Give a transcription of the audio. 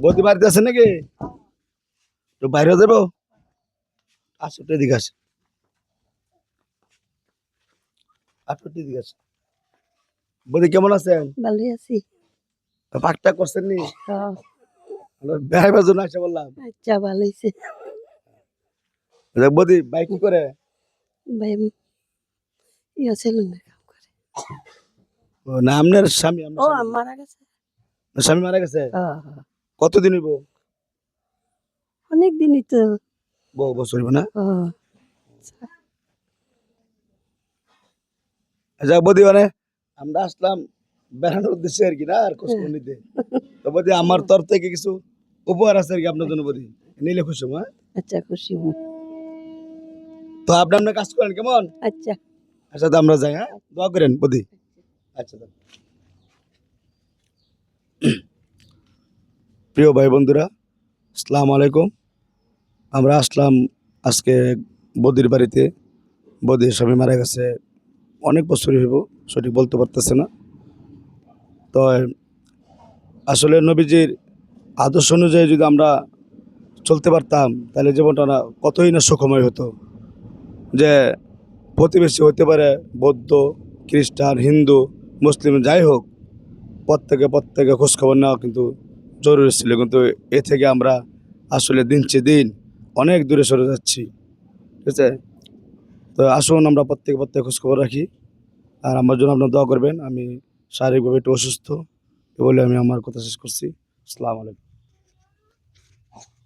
বদি বাড়িতে আছে নাকি? তো বাইরে যাবো, আসো তো এদিকে আসে, আসো তো এদিকে আসে। বদি কেমন আছেন? ভালোই আছি। পাকটা করছেন নি? হ্যাঁ, বেড়াইবার জন্য আসে বললাম। আচ্ছা ভালো হয়েছে। বদি ভাই কি করে? ভাই ইয়ে ছিল না কাম করে। ও, না আপনার স্বামী, ও মারা গেছে। স্বামী মারা গেছে? হ্যাঁ, কতদিন হইব? অনেক দিনই তো। বহু বছর হইব না? আচ্ছা বদি মানে আমরা আসলাম বেড়ানোর উদ্দেশ্যে আর কি, না আর খোঁজ খবর নিতে। তো বদি আমার তরফ থেকে কিছু উপহার আছে আর কি আপনার জন্য, বদি নিলে খুশি হবো, হ্যাঁ? আচ্ছা খুশি হব। তো আপনি আপনার কাজ করেন কেমন? আচ্ছা আচ্ছা তো আমরা যাই, হ্যাঁ, দোয়া করেন বদি। আচ্ছা তো। প্রিয় ভাই বন্ধুরা, আসসালামু আলাইকুম। আমরা আসলাম আজকে বদির বাড়িতে। বদির স্বামী মারা গেছে অনেক বছরই হইব, সঠিক বলতে পারতেছে না। তো আসলে নবীজির আদর্শ অনুযায়ী যদি আমরা চলতে পারতাম তাহলে জীবনটা না কতই না সুখময় হতো। যে প্রতিবেশী হতে পারে বৌদ্ধ, খ্রিস্টান, হিন্দু, মুসলিম, যাই হোক, প্রত্যেকে খোঁজখবর নেওয়া কিন্তু জরুরি ছিল। কিন্তু এ থেকে আমরা আসলে দিন চেয়ে দিন অনেক দূরে সরে যাচ্ছি, ঠিক আছে? তো আসুন আমরা প্রত্যেকে খোঁজখবর রাখি। আর আমার জন্য আপনার দোয়া করবেন। আমি শারীরিকভাবে একটু অসুস্থ, এ বলে আমি আমার কথা শেষ করছি। আসসালামু আলাইকুম।